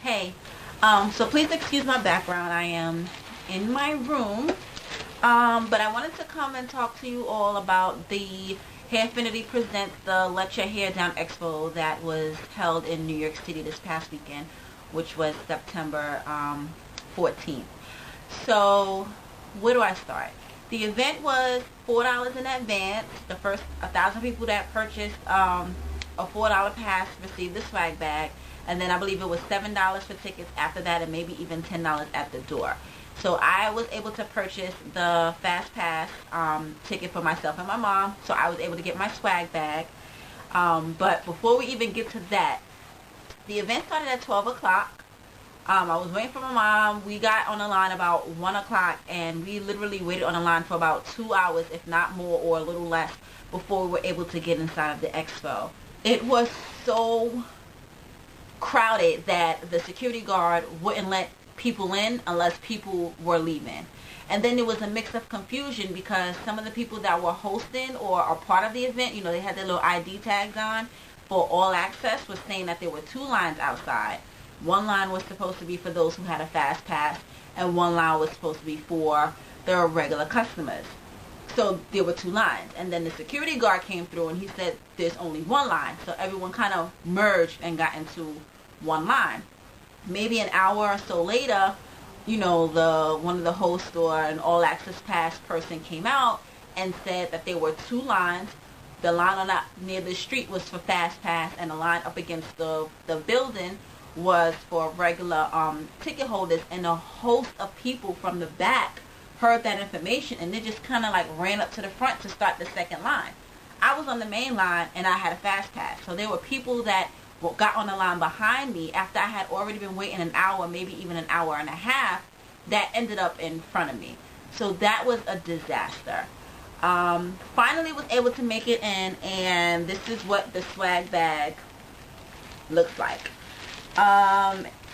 Hey, so please excuse my background. I am in my room, but I wanted to come and talk to you all about the Hairfinity Presents the Let Your Hair Down Expo that was held in New York City this past weekend, which was September 14th. So, where do I start? The event was $4 in advance. The first 1,000 people that purchased a $4 pass received the swag bag, and then I believe it was $7 for tickets after that, and maybe even $10 at the door. So I was able to purchase the fast pass ticket for myself and my mom, so I was able to get my swag bag. But before we even get to that, the event started at 12 o'clock. I was waiting for my mom. We got on the line about 1 o'clock, and we literally waited on the line for about 2 hours, if not more or a little less, before we were able to get inside of the expo. It was so crowded that the security guard wouldn't let people in unless people were leaving. And then there was a mix of confusion because some of the people that were hosting or are part of the event, you know, they had their little ID tags on for all access, was saying that there were 2 lines outside. One line was supposed to be for those who had a fast pass, and one line was supposed to be for the regular customers. So there were 2 lines, and then the security guard came through and he said there's only 1 line. So everyone kind of merged and got into 1 line. Maybe an hour or so later, you know, one of the hosts or an all access pass person came out and said that there were 2 lines. The line near the street was for fast pass, and the line up against the building was for regular ticket holders. And a host of people from the back heard that information, and they just kind of like ran up to the front to start the second line. I was on the main line and I had a fast pass, so there were people that got on the line behind me after I had already been waiting an hour, maybe even an hour and a half, that ended up in front of me. So that was a disaster. Finally was able to make it in, and this is what the swag bag looks like.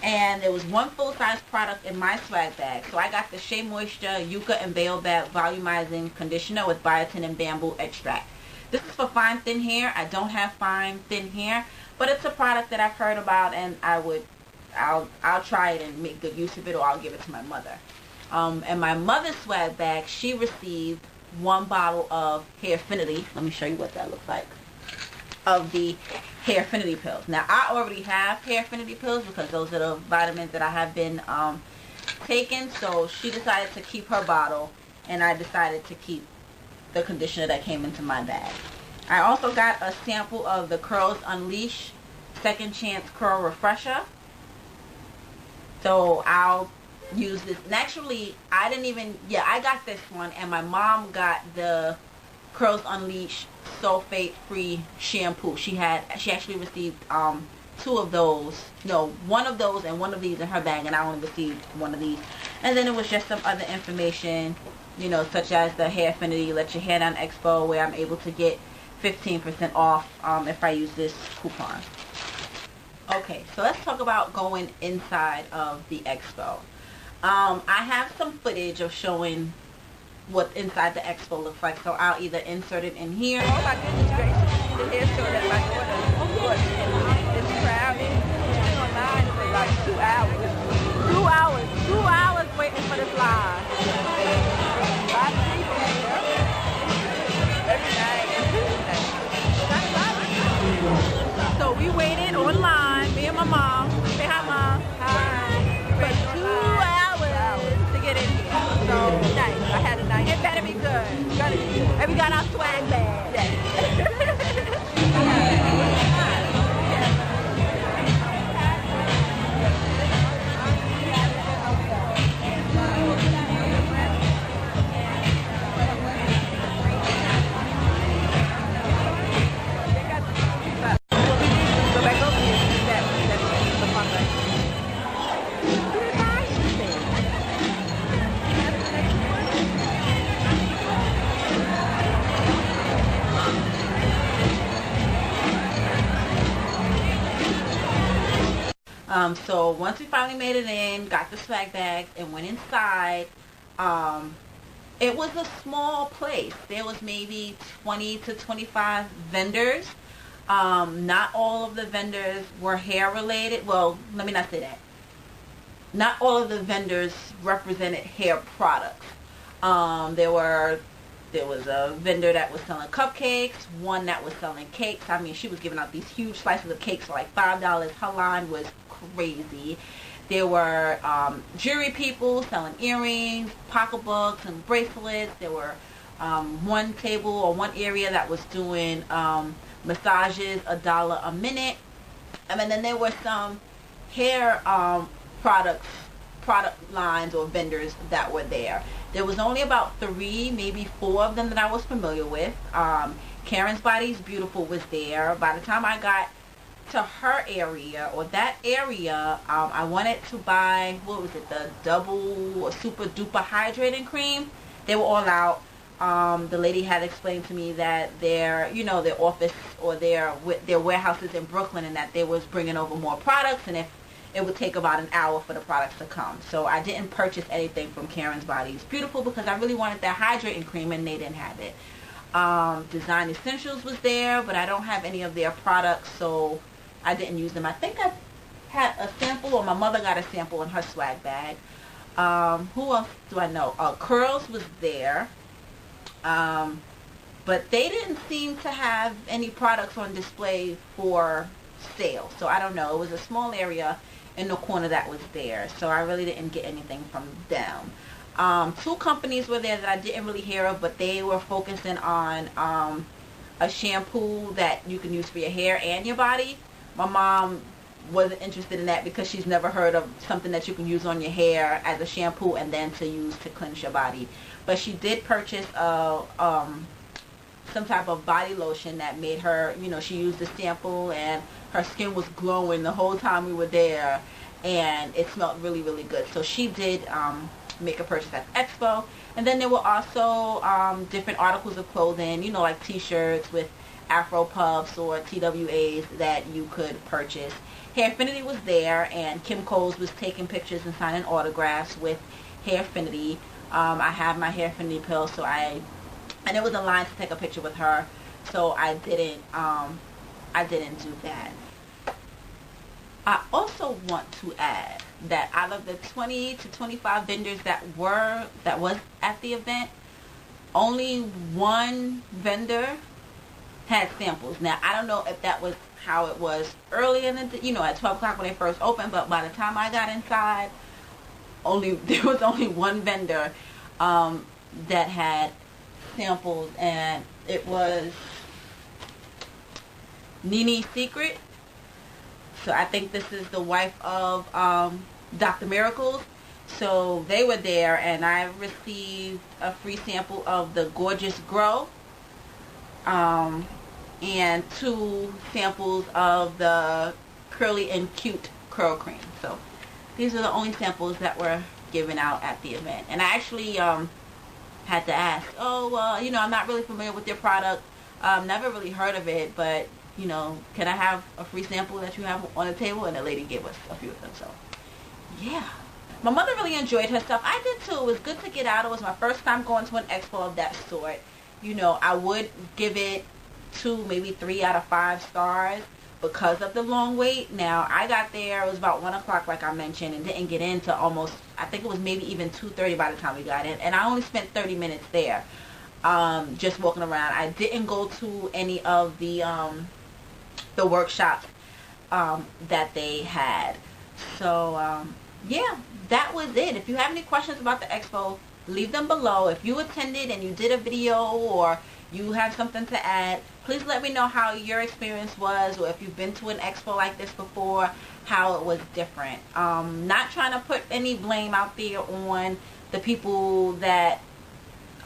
And there was 1 full-size product in my swag bag. So I got the Shea Moisture Yucca and Baobab Volumizing Conditioner with Biotin and Bamboo Extract. This is for fine thin hair. I don't have fine thin hair, but it's a product that I've heard about, and I'll try it and make good use of it, or I'll give it to my mother. And my mother's swag bag, she received 1 bottle of Hairfinity. Let me show you what that looks like. Of the Hairfinity pills. Now I already have Hairfinity pills because those are the vitamins that I have been taking. So she decided to keep her bottle, and I decided to keep the conditioner that came into my bag. I also got a sample of the Curls Unleash Second Chance Curl Refresher. So I'll use this. And actually, I got this one, and my mom got the Curls Unleash sulfate free shampoo. She actually received 2 of those. No, 1 of those and 1 of these in her bag, and I only received 1 of these. And then it was just some other information, you know, such as the Hairfinity Let Your Hair Down Expo, where I'm able to get 15% off if I use this coupon. Okay, so let's talk about going inside of the expo. I have some footage of showing what inside the expo looks like, so I'll either insert it in here. Oh my goodness gracious, the hair show that my daughter is crowded. She's been online for like 2 hours. 2 hours waiting for this line. Lots of people here. Every night. So we waited online, me and my mom. Say hi, Mom. Hi. For 2 hours to get in here. So nice. I had a nice. It better be good. And we got our swag bag. Yes. So once we finally made it in, got the swag bags, and went inside, it was a small place. There was maybe 20 to 25 vendors. Not all of the vendors were hair related. Well, let me not say that. not all of the vendors represented hair products. There was a vendor that was selling cupcakes, one that was selling cakes. I mean, she was giving out these huge slices of cakes for like $5. Her line was crazy. There were jewelry people selling earrings, pocketbooks, and bracelets. There were one table or one area that was doing massages, $1 a minute. And then there were some hair product lines or vendors that were there. There was only about 3, maybe 4 of them that I was familiar with. Karen's Body's Beautiful was there. By the time I got to her area or that area, I wanted to buy, what was it, the double or super duper hydrating cream. They were all out. The lady had explained to me that their office or their warehouses in Brooklyn, and that they was bringing over more products, and if it would take about an hour for the products to come. So I didn't purchase anything from Karen's Body's Beautiful because I really wanted that hydrating cream and they didn't have it. Design Essentials was there, but I don't have any of their products, so I didn't use them. I think I had a sample, or my mother got a sample in her swag bag. Who else do I know? Curls was there. But they didn't seem to have any products on display for sale. So I don't know. It was a small area in the corner that was there. So I really didn't get anything from them. 2 companies were there that I didn't really hear of, but they were focusing on a shampoo that you can use for your hair and your body. My mom wasn't interested in that because she's never heard of something that you can use on your hair as a shampoo and then to use to cleanse your body. But she did purchase some type of body lotion that made her, she used the sample and her skin was glowing the whole time we were there, and it smelled really, really good. So she did make a purchase at Expo. And then there were also different articles of clothing, like t-shirts with Afro puffs or TWAs that you could purchase. Hairfinity was there, and Kim Coles was taking pictures and signing autographs with Hairfinity. I have my Hairfinity pill, and it was a line to take a picture with her, so I didn't do that. I also want to add that out of the 20 to 25 vendors that was at the event, only one vendor had samples. Now, I don't know if that was how it was early in the, at 12 o'clock when they first opened, but by the time I got inside, there was only one vendor that had samples, and it was Nene Secret. So I think this is the wife of Dr. Miracles. So they were there, and I received a free sample of the Gorgeous Grow and 2 samples of the Curly and Cute Curl Cream. So these are the only samples that were given out at the event. And I actually had to ask, I'm not really familiar with your product. Never really heard of it, but, can I have a free sample that you have on the table? And the lady gave us a few of them. So, yeah. My mother really enjoyed herself. I did too. It was good to get out. It was my first time going to an expo of that sort. I would give it 2, maybe 3 out of 5 stars because of the long wait. Now, I got there, it was about 1 o'clock like I mentioned, and didn't get in till almost, I think it was maybe even 2:30 by the time we got in. And I only spent 30 minutes there just walking around. I didn't go to any of the workshops that they had. So, yeah, that was it. If you have any questions about the expo, leave them below. If you attended and you did a video or you have something to add, please let me know how your experience was, or if you've been to an expo like this before, how it was different. Not trying to put any blame out there on the people that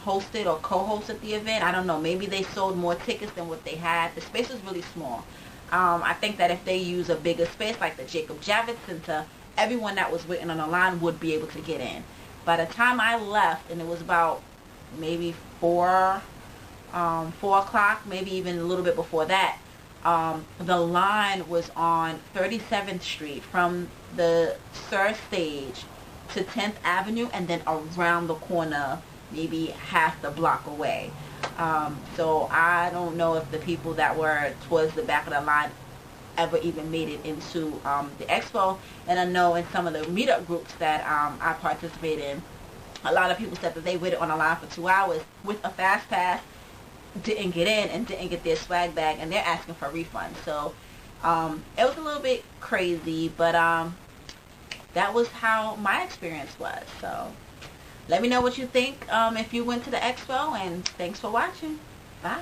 hosted or co-hosted the event. I don't know, maybe they sold more tickets than what they had. The space was really small. I think that if they use a bigger space like the Jacob Javits Center, everyone that was waiting on the line would be able to get in. By the time I left, and it was about maybe 4 o'clock, maybe even a little bit before that, the line was on 37th Street from the Sur stage to 10th Avenue, and then around the corner, maybe half the block away. So I don't know if the people that were towards the back of the line ever even made it into the expo. And I know in some of the meetup groups that I participate in, a lot of people said that they waited on a line for 2 hours with a fast pass, didn't get in and didn't get their swag bag, and they're asking for refunds. So it was a little bit crazy, but that was how my experience was. So let me know what you think if you went to the expo, and thanks for watching. Bye.